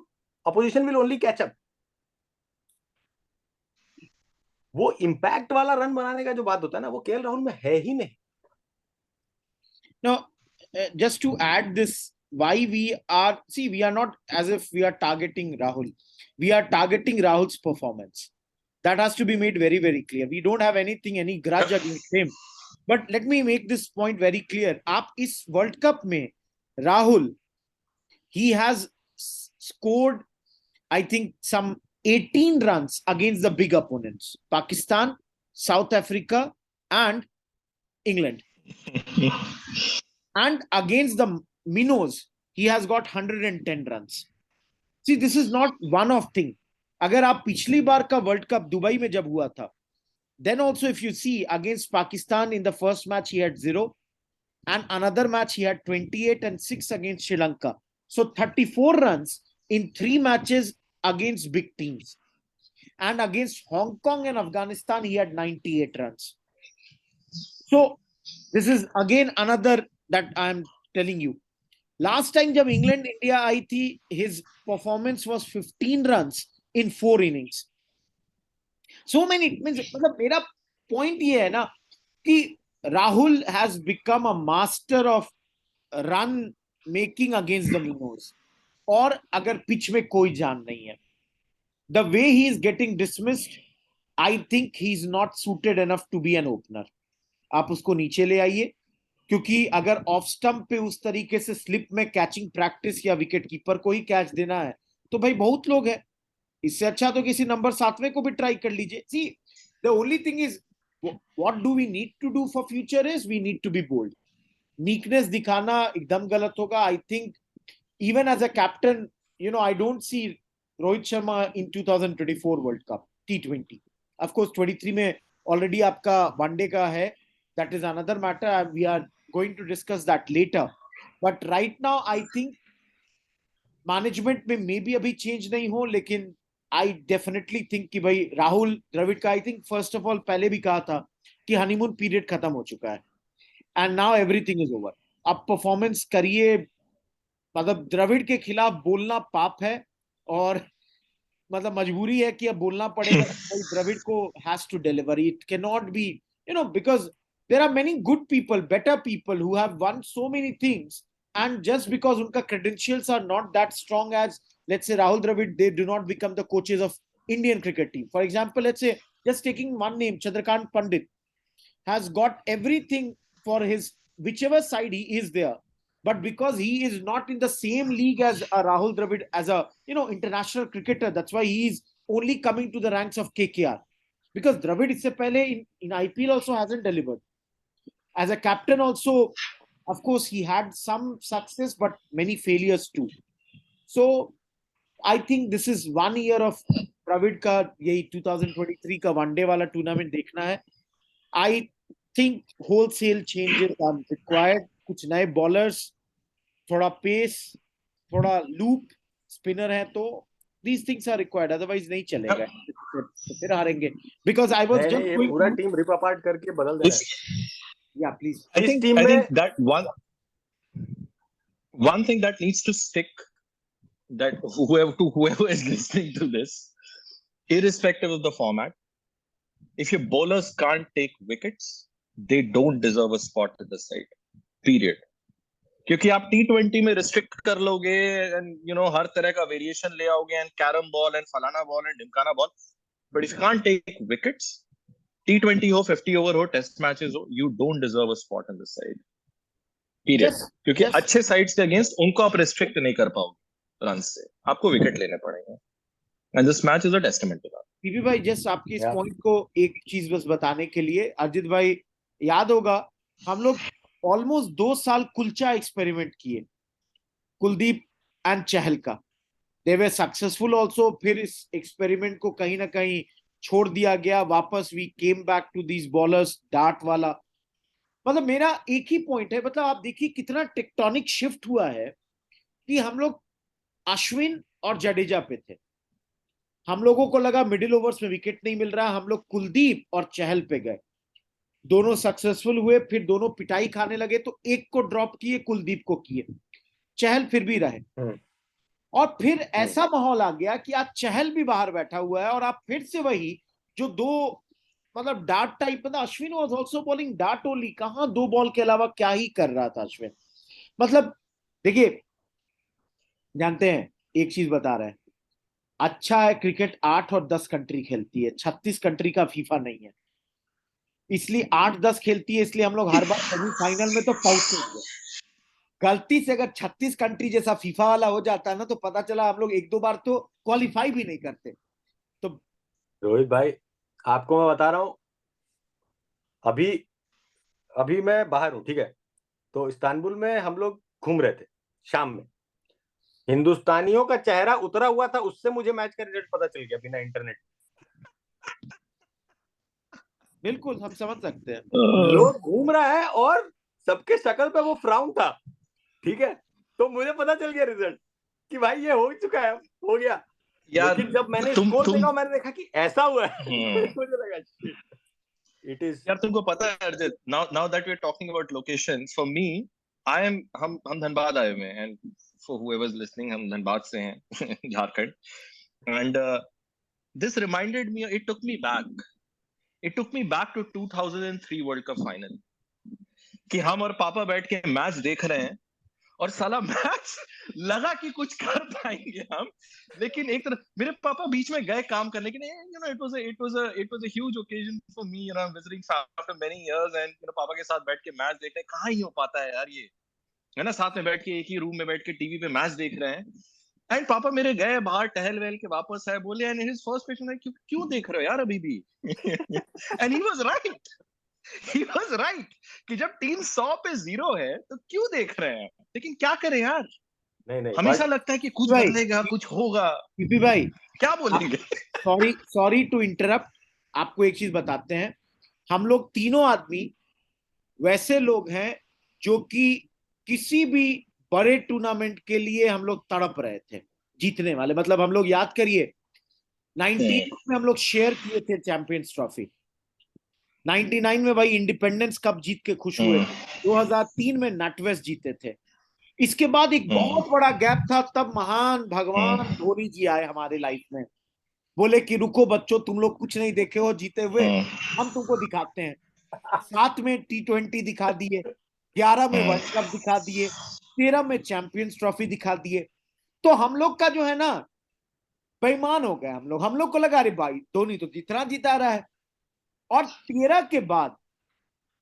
opposition will only catch up. वो इंपैक्ट वाला रन बनाने का जो बात होता है ना, वो केएल राहुल में है ही नहीं। Now, just to add this, why we are not as if we are targeting Rahul. We are targeting Rahul's performance. That has to be made very, very clear. We don't have any grudge against him. But let me make this point very clear. आप इस World Cup में Rahul, he has scored, I think, some 18 runs against the big opponents: Pakistan, South Africa, and England. And against the minnows, he has got 110 runs. See, this is not one-off thing. अगर आप पिछली बार का world cup Dubai में जब हुआ था, then also if you see against Pakistan in the first match he had 0, and another match he had 28 and 6 against Sri Lanka. So 34 runs in 3 matches against big teams. And against Hong Kong and Afghanistan he had 98 runs. So this is again another that I'm telling you. Last time जब England India I थी, his performance was 15 runs in 4 innings. So many means, मतलब मेरा point ये है ना कि Rahul has become a master of run making against the minnows. और अगर पिच में कोई जान नहीं है, the way he is getting dismissed, I think he is not suited enough to be an opener. आप उसको नीचे ले आइए, क्योंकि अगर ऑफ स्टंप पे उस तरीके से स्लिप में कैचिंग प्रैक्टिस या विकेट कीपर को ही कैच देना है तो भाई बहुत लोग हैं, इससे अच्छा तो किसी नंबर 7वें को भी ट्राई कर लीजिए. See, the only thing is what do we need to do for future is we need to be bold. Weakness दिखाना एकदम गलत होगा. I think even as a captain, I don't see Rohit Sharma in 2024 world cup T20. Of course 23 में already आपका one day का है, that is another matter. We are going to discuss that later. But right now, I think management में maybe अभी change नहीं हो, लेकिन I definitely think कि भाई राहुल द्रविड़ का, I think first of all पहले भी कहा था कि हनीमून पीरियड खत्म हो चुका है and now everything is over. अब परफॉर्मेंस करिए. मतलब द्रविड़ के खिलाफ बोलना पाप है और मतलब मजबूरी है कि अब बोलना पड़ेगा. द्रविड़ को has to deliver. It cannot be, because there are many good people, better people who have won so many things, and just because unka credentials are not that strong as, let's say, Rahul Dravid, they do not become the coaches of Indian cricket team. For example, let's say, just taking one name, Chandrakant Pandit has got everything for his whichever side he is there, but because he is not in the same league as Rahul Dravid as a international cricketer, that's why he is only coming to the ranks of KKR. Because Dravid isse pehle in IPL also hasn't delivered. As a captain also, of course, he had some success but many failures too. So I think this is 1 year of Dravid ka yahi 2023 ka one day wala tournament dekhna hai. I think wholesale changes are required. कुछ नए bowlers, थोड़ा pace, थोड़ा loop, spinner है तो these things are required, otherwise नहीं चलेगा. तो फिर हारेंगे. Because I was just ये going पूरा to, टीम रिप अपार्ट करके बदल देना है. yeah, please. I इस think टीम I में think that one thing that needs to stick, that whoever is listening to this, irrespective of the format, if your bowlers can't take wickets, they don't deserve a spot at the side. Period. क्योंकि आप T20 में restrict कर लोगे and हर तरह का variation ले आओगे and carrom ball and फलाना बॉल एंड ढिमकाना ball, but if you can't take wickets, T20 हो, 50 ओवर हो, टेस्ट मैचेस हो, you don't deserve a spot in the side. Period. क्योंकि अच्छे साइड्स के अगेंस्ट उनको आप रिस्ट्रिक्ट नहीं कर पाओगे रन से, आपको विकेट लेने पड़ेंगे. And this match is a testament to that. PP भाई, जस्ट आपकी इस पॉइंट को एक चीज बस बताने के लिए, अजित भाई याद होगा हम लोग ऑलमोस्ट 2 साल कुलचा एक्सपेरिमेंट किए, कुलदीप एंड चहल का. दे वर सक्सेसफुल ऑल्सो. फिर इस एक्सपेरिमेंट को कहीं ना कहीं छोड़ दिया गया, वापस we came back to these bowlers dart वाला। मतलब मेरा एक ही पॉइंट है, मतलब आप देखिए कितना टेक्टोनिक शिफ्ट हुआ है कि हम लोग अश्विन और जडेजा पे थे, हम लोगों को लगा मिडिल ओवर्स में विकेट नहीं मिल रहा, हम लोग कुलदीप और चहल पे गए, दोनों सक्सेसफुल हुए, फिर दोनों पिटाई खाने लगे तो एक को ड्रॉप किए, कुलदीप को किए, चहल फिर भी रहे। और फिर ऐसा माहौल आ गया कि आज चहल भी बाहर बैठा हुआ है और आप फिर से वही जो दो मतलब डार्ट टाइप, मतलब Ashwin was also bowling dart only, कहां दो बॉल के अलावा क्या ही कर रहा था अश्विन। मतलब देखिए, जानते हैं एक चीज बता रहे हैं, अच्छा है क्रिकेट 8 और 10 कंट्री खेलती है, 36 कंट्री का फीफा नहीं है, इसलिए 8-10 खेलती है, इसलिए हम लोग हर बार सेमीफाइनल में तो पहुंचेंगे। गलती से अगर 36 कंट्री जैसा फीफा वाला हो जाता है ना, तो पता चला हम लोग एक दो बार तो क्वालिफाई भी नहीं करते। तो रोहित भाई, आपको मैं बता रहा हूं, अभी अभी मैं बाहर हूं, ठीक है, तो इस्तांबुल में हम लोग घूम रहे थे शाम में, हिंदुस्तानियों का चेहरा उतरा हुआ था, उससे मुझे मैच का रिजल्ट पता चल गया बिना इंटरनेट। बिल्कुल हम समझ सकते हैं। लोग घूम रहा है और सबके शक्ल पे वो फ्राउन था, ठीक है, तो मुझे पता चल गया रिजल्ट कि भाई ये हो चुका है, हो गया। लेकिन जब मैंने स्कोर देखा, मैंने देखा कि ऐसा हुआ है, मुझे लगा इट इज। यार तुमको पता है Arjit, now that we are talking about locations, for me I am हम धनबाद आए हुए हैं, एंड फॉर हूएवर्स लिसनिंग, हम धनबाद से हैं Jharkhand, and this reminded me, it took me back to 2003 world cup final, कि हम और पापा बैठ के मैच देख रहे हैं और साला मैच लगा कि कुछ कर पाएंगे हम, लेकिन एक तरफ मेरे पापा बीच में गए काम करने के लिए, you know it was a huge occasion for me, you know, visiting after many years, and you know पापा के साथ बैठ के मैच देखने कहाँ ही हो पाता है यार, ये है ना, साथ में बैठ के एक ही रूम में बैठ के टीवी पे मैच देख रहे हैं। एंड पापा मेरे गए बाहर टहल वहल के वापस आए, बोले एंड हिज फर्स्ट क्वेश्चन है, क्यों देख रहे हो यार अभी भी एंड ही वाज राइट कि जब टीम 100 पे 0 है तो क्यों देख रहे हैं, लेकिन क्या करें यार, नहीं हमेशा लगता है कि कुछ बदलेगा, कुछ होगा, पीपी भाई क्या बोलेंगे। सॉरी टू इंटरप्ट, आपको एक चीज बताते हैं, हम लोग तीनों आदमी वैसे लोग हैं जो कि किसी भी बड़े टूर्नामेंट के लिए हम लोग तड़प रहे थे, जीतने वाले, मतलब हम लोग याद करिए 98 में हम लोग शेयर किए थे चैंपियंस ट्रॉफी, 99 में भाई इंडिपेंडेंस कप जीत के खुश हुए, 2003 में नटवेस्ट जीते थे, इसके बाद एक बहुत बड़ा गैप था, तब महान भगवान धोनी जी आए हमारे लाइफ में, बोले कि रुको बच्चों, तुम लोग कुछ नहीं देखे हो जीते हुए, हम तुमको दिखाते हैं। 7 में T20 दिखा दिए, 11 में वर्ल्ड कप दिखा दिए, 13 में चैंपियंस ट्रॉफी दिखा दिए, तो हम लोग का जो है ना बेईमान हो गए हम लोग को लगा अरे भाई धोनी तो जितना जिता रहा है, और 13 के बाद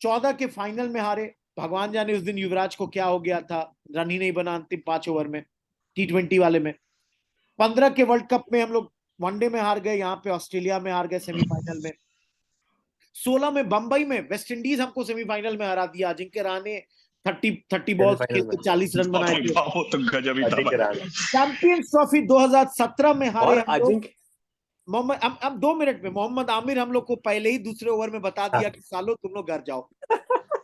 14 के फाइनल में हारे, भगवान जाने उस दिन युवराज को क्या हो गया था, रन ही नहीं बना अंतिम 5 ओवर में T20 वाले में। 15 के वर्ल्ड कप में हम लोग वनडे में हार गए, यहाँ पे ऑस्ट्रेलिया में हार गए सेमीफाइनल में। 16 में बंबई में वेस्ट इंडीज हमको सेमीफाइनल में हरा दिया, अजिंक्य रहाणे 30 बॉल खेल के 40 रन बनाए थे, वो तो गजब ही था। चैंपियंस ट्रॉफी 2017 में हारे हम लोग, अजिंक्य अब 2 मिनट में मोहम्मद आमिर हम लोग को पहले ही दूसरे ओवर में बता दिया कि सालो तुम लोग घर जाओ।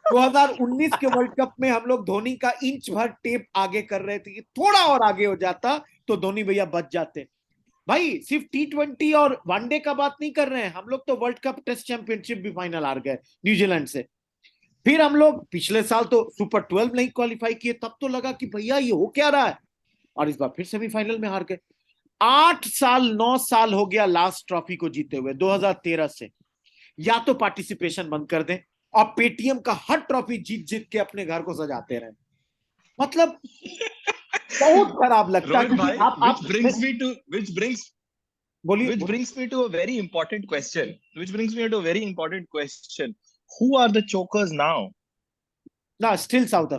2019 के वर्ल्ड कप में हम लोग धोनी का इंच भर टेप आगे कर रहे थे कि थोड़ा और आगे हो जाता तो धोनी भैया बच जाते। भाई सिर्फ T20 और वनडे का बात नहीं कर रहे हैं, हम लोग तो वर्ल्ड कप टेस्ट चैंपियनशिप भी फाइनल हार गए न्यूजीलैंड से। फिर हम लोग पिछले साल तो सुपर 12 नहीं क्वालिफाई किए, तब तो लगा कि भैया ये हो क्या रहा है, और इस बार फिर सेमीफाइनल में हार गए। 8 साल 9 साल हो गया लास्ट ट्रॉफी को जीते हुए 2013 से, या तो पार्टिसिपेशन बंद कर दें और पेटीएम का हर ट्रॉफी जीत जीत के अपने घर को सजाते रहे, मतलब बहुत खराब लगता है। which brings me to a very important question, who are the chokers now? ना स्टिल साउथ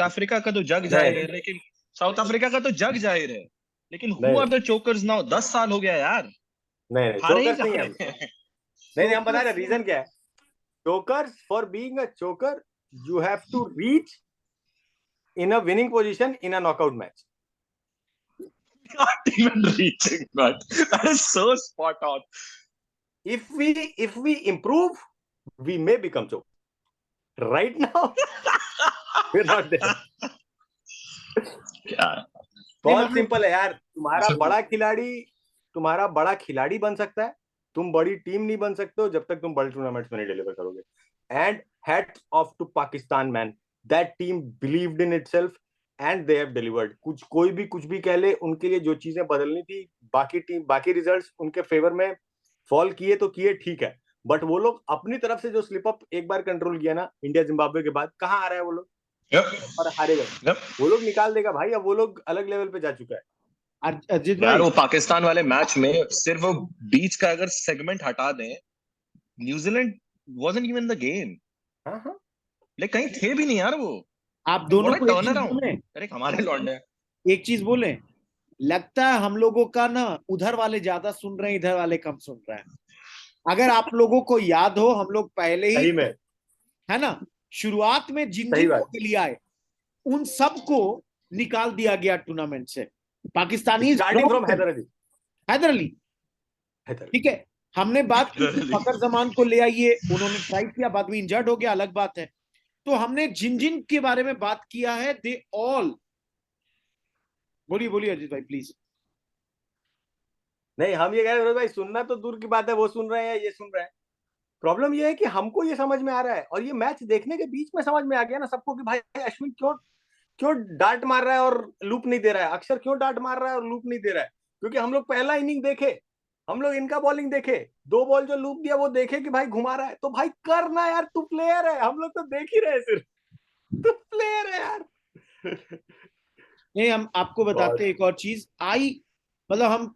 अफ्रीका का तो जग जाहिर है, लेकिन साउथ अफ्रीका का तो जग जाहिर है, लेकिन who are the chokers now? 10 साल हो गया यार, नहीं चोकर्स नहीं है, नहीं हम बता रहे रीजन क्या है। Chokers, for being a choker you have to reach in a winning position in a knockout match. Not even reaching that. That is so spot on. if we improve, we may become choke. Right now, we're not there. बहुत simple है यार. तुम्हारा बड़ा खिलाड़ी बन सकता है, तुम बड़ी टीम नहीं बन सकते हो जब तक तुम बड़े टूर्नामेंट्स में नहीं डिलीवर करोगे. And hats off to Pakistan man, that team believed in itself and they have delivered. कोई भी कुछ भी कह ले, उनके लिए जो चीजें बदलनी थी, बाकी रिजल्ट्स उनके फेवर में फॉल किए तो किए, ठीक है, बट वो लोग अपनी तरफ से जो स्लिप अप एक बार कंट्रोल किया ना इंडिया जिम्बाब्वे के बाद, कहाँ आ रहा है वो लोग. और हारे गए. वो लोग निकाल देगा भाई. अब वो लोग अलग लेवल पे जा चुका है. अजीत यार भाई, वो पाकिस्तान वाले मैच में सिर्फ वो बीच का अगर सेगमेंट हटा दें, New Zealand wasn't even the game. Like कहीं थे भी नहीं यार वो. आप दोनों को एक चीज बोले, अरे हमारे लौंडे एक चीज बोले, लगता है हम लोगों का ना उधर वाले ज्यादा सुन रहे हैं, इधर वाले कम सुन रहे हैं. अगर आप लोगों को याद हो, हम लोग पहले ही में है ना शुरुआत में जिन के लिए आए उन सबको निकाल दिया गया टूर्नामेंट से. पाकिस्तानी स्टार्टिंग फ्रॉम हैदर अली, ठीक है, हमने बात की फकर जमान को ले आइए, उन्होंने ट्राई किया, बाद में इंजर्ड हो गया, अलग बात है. तो हमने जिन के बारे में बात किया है, दे ऑल. बोलिए अजीत भाई प्लीज. नहीं, हम ये कह रहे हैं भाई, सुनना तो दूर की बात है, वो सुन रहे हैं, ये सुन रहे हैं. प्रॉब्लम ये है कि हमको ये समझ में आ रहा है, और ये मैच देखने के बीच में समझ में आ गया ना सबको कि भाई अश्विन क्यों डांट मार रहा है और लूप नहीं दे रहा है, अक्षर क्यों डांट मार रहा है और लूप नहीं दे रहा है. क्योंकि हम लोग पहला इनिंग देखे, हम लोग इनका बॉलिंग देखे, 2 बॉल जो लूप दिया वो देखे कि भाई घुमा रहा है, तो भाई करना यार, तू प्लेयर है. हम लोग तो देख ही रहे, सिर्फ तू प्लेयर है यार. नहीं, हम आपको बताते हैं एक और चीज. मतलब हम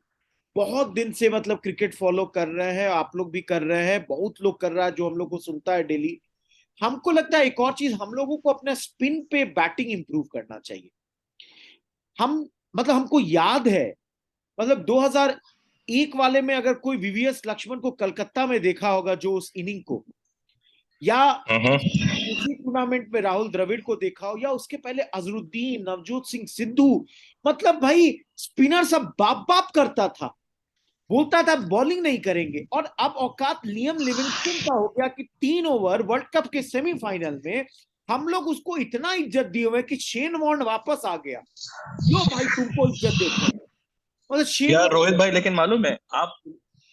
बहुत दिन से मतलब क्रिकेट फॉलो कर रहे हैं, आप लोग भी कर रहे हैं, बहुत लोग कर रहा है जो हम लोग को सुनता है डेली. हमको लगता है एक और चीज, हम लोगों को अपना स्पिन पे बैटिंग इंप्रूव करना चाहिए. हमको याद है, मतलब 2001 वाले में अगर कोई वीवीएस लक्ष्मण को कलकत्ता में देखा होगा, जो उस इनिंग को, या उसी टूर्नामेंट में राहुल द्रविड़ को देखा हो, या उसके पहले अजरुद्दीन, नवजोत सिंह सिद्धू, मतलब भाई स्पिनर सब बाप करता था, बोलता था बॉलिंग नहीं करेंगे. और अब औकात लियम लिविंगस्टन का हो गया कि 3 ओवर वर्ल्ड कप के सेमीफाइनल में हम लोग उसको इतना इज्जत दिए हुए कि शेन वॉर्न वापस आ गया. लो भाई, तुमको इज्जत देते हैं. मतलब शेन यार रोहित भाई, लेकिन मालूम है,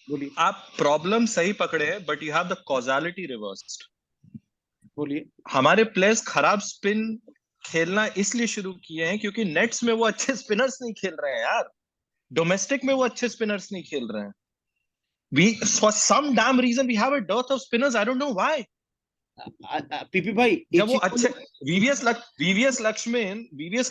बोलिए, आप प्रॉब्लम सही पकड़े हैं, but you have the causality reversed. बोलिए. हमारे प्लेयर्स खराब स्पिन खेलना इसलिए शुरू किए हैं क्योंकि नेट्स में वो अच्छे स्पिनर्स नहीं खेल रहे हैं यार. डोमेस्टिक में वो अच्छे स्पिनर्स नहीं खेल रहे हैं. For some damn reason we have a dearth of spinners. I don't know why. PP भाई, जब वो अच्छे वीवीएस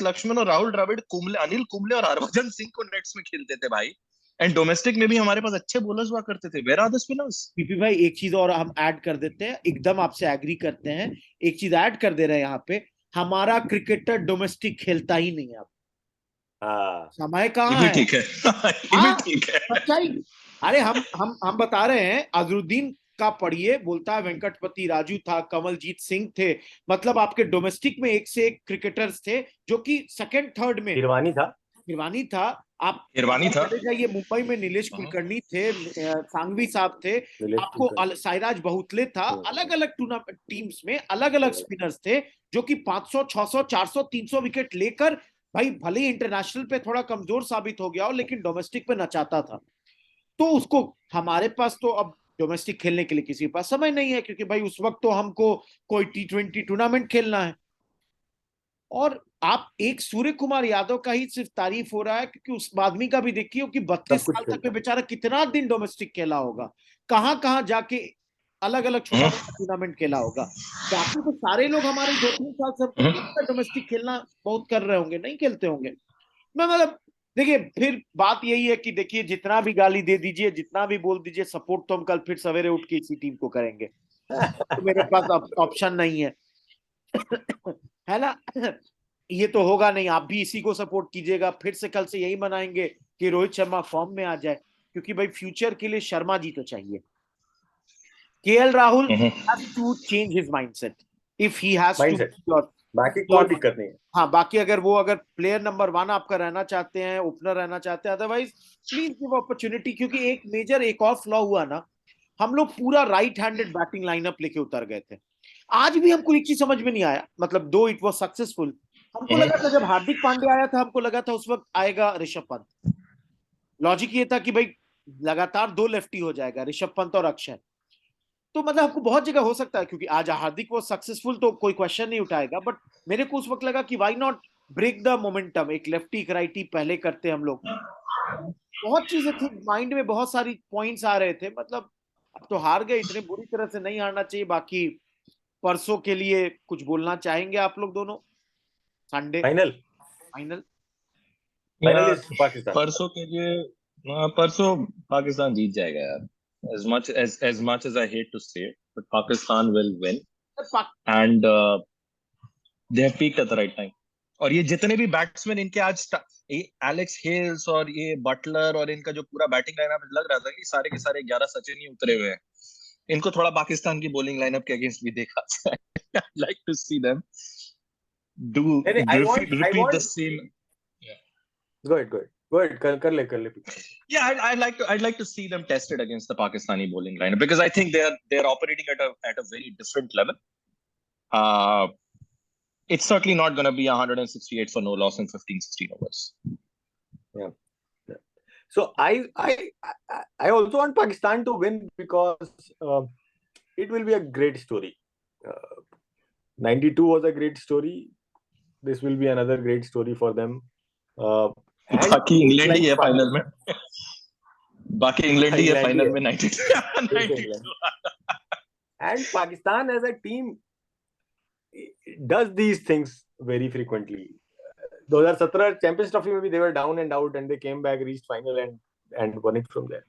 लक्ष्मण और राहुल द्रविड़, अनिल कुंबले और हरभजन सिंह को नेट्स में खेलते थे भाई. एंड डोमेस्टिक में भी हमारे पास अच्छे बॉलर्स हुआ करते थे. Where are the spinners? PP भाई, एक चीज और हम ऐड कर देते हैं, एकदम आपसे एग्री करते हैं. एक चीज ऐड कर दे रहे हैं यहाँ पे, हमारा क्रिकेटर डोमेस्टिक खेलता ही नहीं है अब. समय कहाँ है? ठीक है. ये भी ठीक है. सच्चाई. अरे हम बता रहे हैं, अजरुद्दीन का पढ़िए, बोलता है वेंकटपति राजू था, कमलजीत सिंह थे, मतलब आपके डोमेस्टिक में एक से एक क्रिकेटर्स थे जो कि सेकंड थर्ड में. हिरवानी था. आप हिरवानी था. ये मुंबई में नीलेश कुलकर्णी थे, सांघवी साहब थे, आपको साइराज बहुतले था. अलग अलग टूर्नामेंट टीम्स में अलग अलग स्पिनर्स थे जो कि 500, 600, 400, 300 विकेट लेकर, भाई भले ही इंटरनेशनल पे थोड़ा कमजोर साबित हो गया हो, लेकिन डोमेस्टिक पे नचाता था. तो उसको, हमारे पास तो अब डोमेस्टिक खेलने के लिए किसी के पास समय नहीं है, क्योंकि भाई उस वक्त तो हमको कोई T20 टूर्नामेंट खेलना है. और आप एक सूर्य कुमार यादव का ही सिर्फ तारीफ हो रहा है, क्योंकि उस आदमी का भी देखिए हो कि 32 साल तक में बेचारा कितना दिन डोमेस्टिक खेला होगा, कहां जाके अलग अलग छोटा टूर्नामेंट खेला होगा. बाकी तो सारे लोग हमारे 2-3 साल से डोमेस्टिक खेलना बहुत कर रहे होंगे, नहीं खेलते होंगे. मैं मतलब देखिए, फिर बात यही है कि देखिए, जितना भी गाली दे दीजिए, जितना भी बोल दीजिए, सपोर्ट तो हम कल फिर सवेरे उठ के इसी टीम को करेंगे. तो मेरे पास ऑप्शन नहीं है. है ना. ये तो होगा नहीं, आप भी इसी को सपोर्ट कीजिएगा. फिर से कल से यही मनाएंगे कि रोहित शर्मा फॉर्म में आ जाए, क्योंकि भाई फ्यूचर के लिए शर्मा जी तो चाहिए. KL Rahul has to change his mindset if he has to. बाकी कोई दिक्कत नहीं है. हाँ, बाकी अगर प्लेयर नंबर 1 आपका रहना चाहते हैं, ओपनर रहना चाहते हैं, अदरवाइज प्लीज गिव अपॉर्चुनिटी. क्योंकि एक और फ्लॉ हुआ ना, हम लोग पूरा राइट हैंडेड बैटिंग लाइनअप लेके उतर गए थे। आज भी हमको एक चीज समझ में नहीं आया, मतलब दो इट वाज सक्सेसफुल, हमको लगा था जब हार्दिक पांड्या आया था, हमको लगा था उस वक्त आएगा ऋषभ पंत। लॉजिक ये था कि भाई लगातार दो लेफ्टी हो जाएगा, ऋषभ पंत और अक्षर। तो मतलब आपको बहुत जगह हो सकता है, क्योंकि आज हार्दिक वो सक्सेसफुल तो कोई क्वेश्चन नहीं उठाएगा, बट मेरे को उस वक्त लगा कि why not break the momentum, एक लेफ्टी एक राइटी पहले करते हम लोग। बहुत चीजें थी माइंड में, बहुत सारी पॉइंट्स आ रहे थे, मतलब अब तो हार गए, इतने बुरी तरह से नहीं हारना चाहिए। बाकी परसों के लिए कुछ बोलना चाहेंगे आप लोग दोनों? संडे फाइनल फाइनल फाइनल यार इज पाकिस्तान। परसों के लिए परसों पाकिस्तान जीत जाएगा यार। as much as I hate to say it, but Pakistan will win, and they have peaked at the right time. और ये जितने भी बैट्समैन इनके आज ये एलेक्स हेल्स और ये बटलर और इनका जो पूरा बैटिंग लाइनअप लग रहा था कि सारे के सारे 11 सचिन ही उतरे हुए हैं। इनको थोड़ा पाकिस्तान की बॉलिंग लाइनअप के अगेंस्ट भी देखा जाए। I'd like to see them do I repeat the want same. go ahead कर ले Yeah, I'd like to see them tested against the Pakistani bowling lineup because I think they're operating at a very different level. It's certainly not going to be 168 for no loss in 15-16 overs. Yeah. So I also want Pakistan to win because it will be a great story. 92 was a great story. This will be another great story for them. बाकी England ही है final में। बाकी England ही है final में 92। And Pakistan as a team does these things very frequently. 2017 Champions Trophy में भी they were down and out and they came back, reached final and won it from there.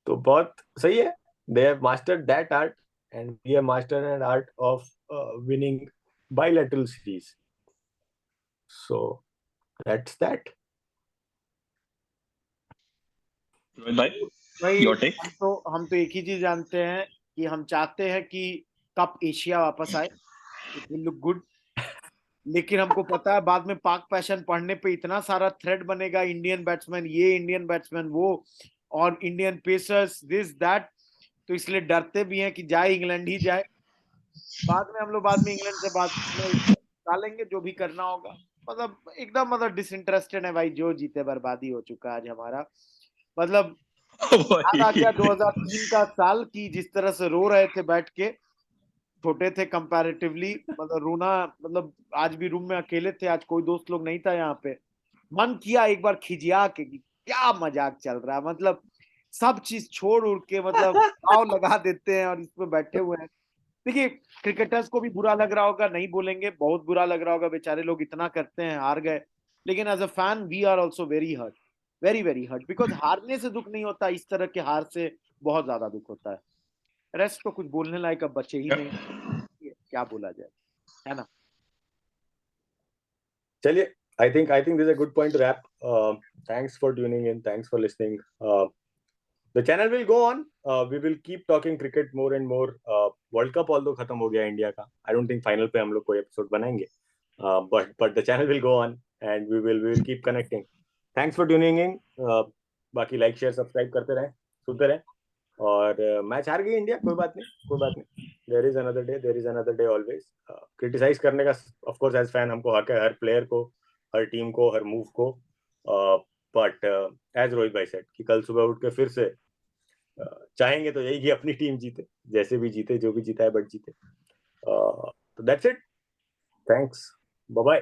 तो बहुत सही है. They have mastered that art and we have mastered an art of winning bilateral series. So that's that. भाई हम तो एक ही चीज जानते हैं कि हम चाहते हैं कि कप एशिया वापस आए, इट विल लुक गुड। लेकिन हमको पता है बाद में पाक पैशन पढ़ने पे इतना सारा थ्रेड बनेगा, इंडियन बैट्समैन ये, इंडियन बैट्समैन वो, और इंडियन पेसर्स दिस दैट। तो इसलिए डरते भी हैं कि जाए इंग्लैंड ही जाए। बाद में इंग्लैंड से बात डालेंगे, जो भी करना होगा। मतलब एकदम मतलब डिसइंटरेस्टेड है भाई, जो जीते बर्बादी हो चुका आज हमारा। मतलब याद आ गया 2003 का साल की, जिस तरह से रो रहे थे बैठ के, छोटे थे कंपैरेटिवली, मतलब रोना, मतलब आज भी रूम में अकेले थे, आज कोई दोस्त लोग नहीं था यहाँ पे। मन किया एक बार खिजिया के कि क्या मजाक चल रहा है, मतलब सब चीज छोड़ उड़ के मतलब आओ लगा देते हैं और इसमें बैठे हुए हैं। देखिए क्रिकेटर्स को भी बुरा लग रहा होगा, नहीं बोलेंगे, बहुत बुरा लग रहा होगा, बेचारे लोग इतना करते हैं, हार गए। लेकिन as a fan we are also very hurt, very very hurt, because हारने से दुख नहीं होता, इस तरह के हार से बहुत ज्यादा दुख होता है। रेस्ट तो कुछ बोलने लायक अब बचे ही नहीं, क्या बोला जाए, है ना? चलिए, I think this is a good point to wrap. Thanks for tuning in. Thanks for listening. The channel will go on. We will keep talking cricket more and more. World Cup although खत्म हो गया India का, I don't think final पे हम लोग कोई episode बनाएंगे. But the channel will go on and we will keep connecting. Thanks for tuning in. बाकी like share subscribe करते रहें, सुनते रहें। और मैच हार गई इंडिया, कोई बात नहीं। There is another day always. Criticize करने का of course as fan हमको हक है, हर player को, हर टीम को, हर मूव को। But as रोहित भाई said कि कल सुबह उठ के फिर से चाहेंगे तो यही कि अपनी टीम जीते, जैसे भी जीते, जो भी जीता है बट जीते। तो that's it. Thanks. Bye bye.